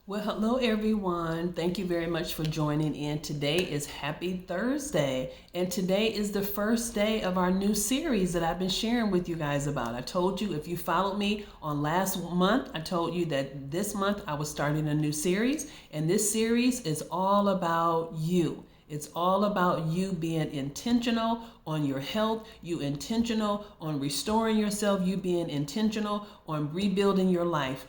Well, hello everyone. Thank you very much for joining in. Today is Happy Thursday, and today is the first day of our new series that I've been sharing with you guys about. I told you if you followed me on last month, I told you that this month I was starting a new series, and this series is all about you. It's all about you being intentional on your health, you intentional on restoring yourself, you being intentional on rebuilding your life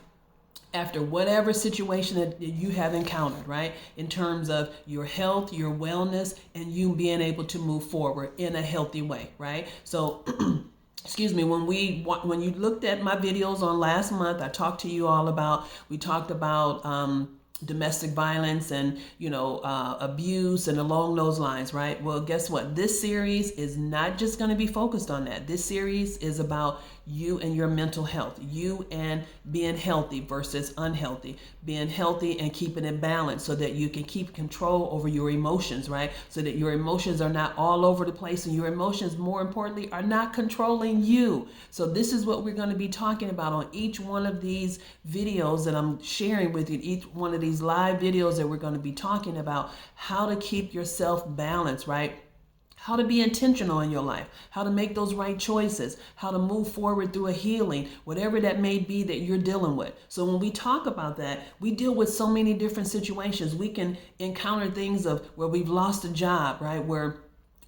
after whatever situation that you have encountered, right? In terms of your health, your wellness, and you being able to move forward in a healthy way, right? So, excuse me, when you looked at my videos on last month, I talked to you all about, we talked about domestic violence and abuse and along those lines, right? Well, guess what? This series is not just going to be focused on that. This series is about you and your mental health, you and being healthy versus unhealthy, being healthy and keeping it balanced so that you can keep control over your emotions, right? So that your emotions are not all over the place and your emotions, more importantly, are not controlling you. So this is what we're going to be talking about on each one of these videos that I'm sharing with you, each one of these live videos that we're going to be talking about how to keep yourself balanced, right? How to be intentional in your life, how to make those right choices, how to move forward through a healing, whatever that may be that you're dealing with. So when we talk about that, we deal with so many different situations. We can encounter things of where we've lost a job, right? Where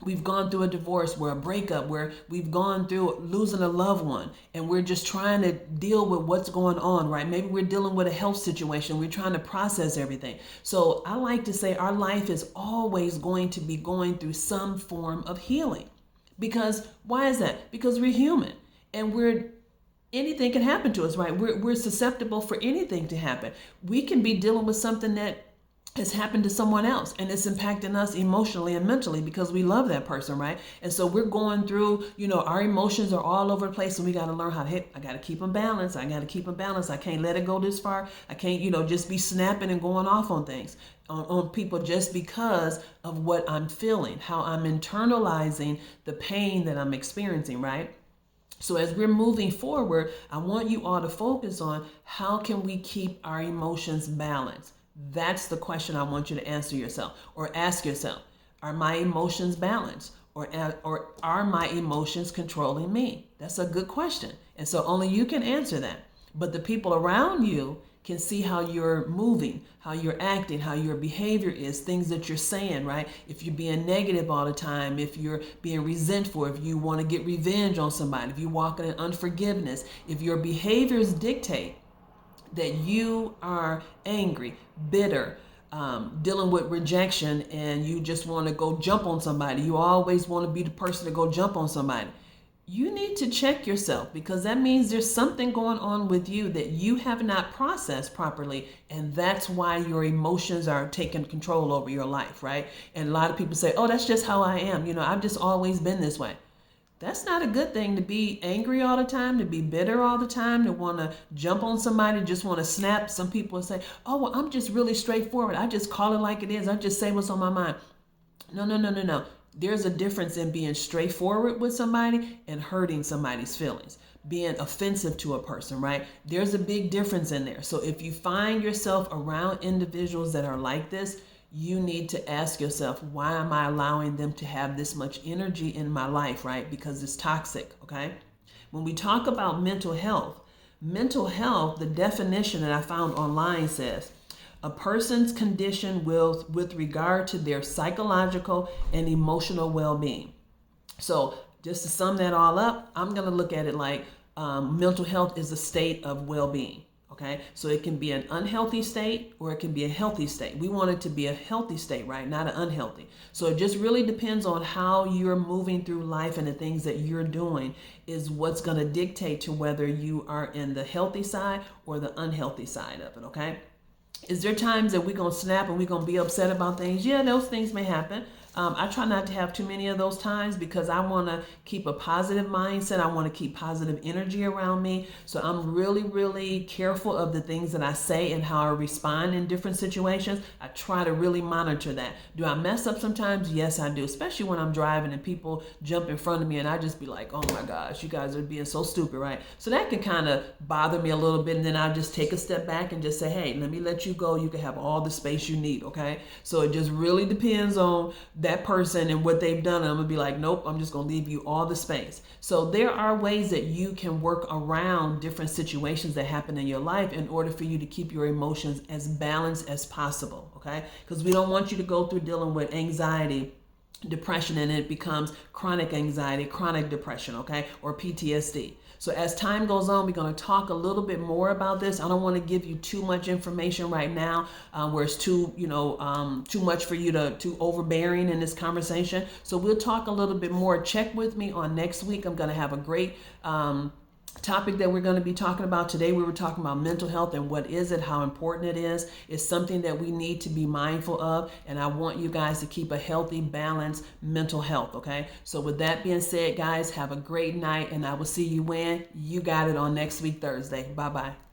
we've gone through a divorce, where a breakup, where we've gone through losing a loved one, and we're just trying to deal with what's going on, right? Maybe we're dealing with a health situation. We're trying to process everything. So I like to say our life is always going to be going through some form of healing. Because why is that? Because we're human and anything can happen to us, right? We're susceptible for anything to happen. We can be dealing with something that has happened to someone else and it's impacting us emotionally and mentally because we love that person, right? And so we're going through, our emotions are all over the place and we got to learn how to I got to keep them balanced. I got to keep them balanced. I can't let it go this far. I can't, just be snapping and going off on things, on people just because of what I'm feeling, how I'm internalizing the pain that I'm experiencing, right? So as we're moving forward, I want you all to focus on how can we keep our emotions balanced? That's the question I want you to answer yourself or ask yourself. Are my emotions balanced or are my emotions controlling me? That's a good question. And so only you can answer that. But the people around you can see how you're moving, how you're acting, how your behavior is, things that you're saying, right? If you're being negative all the time, if you're being resentful, if you want to get revenge on somebody, if you're walking in unforgiveness, if your behaviors dictate that you are angry, bitter, dealing with rejection, and you just want to go jump on somebody. You always want to be the person to go jump on somebody. You need to check yourself because that means there's something going on with you that you have not processed properly. And that's why your emotions are taking control over your life, right? And a lot of people say, oh, that's just how I am. I've just always been this way. That's not a good thing to be angry all the time, to be bitter all the time, to want to jump on somebody, just want to snap. Some people say, oh, well, I'm just really straightforward. I just call it like it is. I just say what's on my mind. No, no, no, no, no. There's a difference in being straightforward with somebody and hurting somebody's feelings, being offensive to a person, right? There's a big difference in there. So if you find yourself around individuals that are like this, you need to ask yourself, why am I allowing them to have this much energy in my life, right? Because it's toxic, okay? When we talk about mental health, the definition that I found online says, a person's condition with regard to their psychological and emotional well-being. So just to sum that all up, I'm going to look at it like mental health is a state of well-being. Okay, so it can be an unhealthy state or it can be a healthy state. We want it to be a healthy state, right? Not an unhealthy. So it just really depends on how you're moving through life, and the things that you're doing is what's going to dictate to whether you are in the healthy side or the unhealthy side of it, okay? Is there times that we're going to snap and we're going to be upset about things? Yeah, those things may happen. I try not to have too many of those times because I want to keep a positive mindset. I want to keep positive energy around me. So I'm really, really careful of the things that I say and how I respond in different situations. I try to really monitor that. Do I mess up sometimes? Yes, I do, especially when I'm driving and people jump in front of me and I just be like, oh my gosh, you guys are being so stupid, right? So that can kind of bother me a little bit, and then I'll just take a step back and just say, hey, let me let you you go, you can have all the space you need, okay? So it just really depends on that person and what they've done. And I'm gonna be like, nope, I'm just gonna leave you all the space. So there are ways that you can work around different situations that happen in your life in order for you to keep your emotions as balanced as possible, okay? Because we don't want you to go through dealing with anxiety, depression, and it becomes chronic anxiety, chronic depression, okay, or PTSD. So as time goes on, we're going to talk a little bit more about this. I don't want to give you too much information right now, where it's too much for you to too overbearing in this conversation. So we'll talk a little bit more. Check with me on next week. I'm going to have a great topic that we're going to be talking about. Today we were talking about mental health and what is it, how important it is. It's something that we need to be mindful of, and I want you guys to keep a healthy, balanced mental health, okay? So with that being said, guys, have a great night, and I will see you when you got it on next week, Thursday. Bye-bye.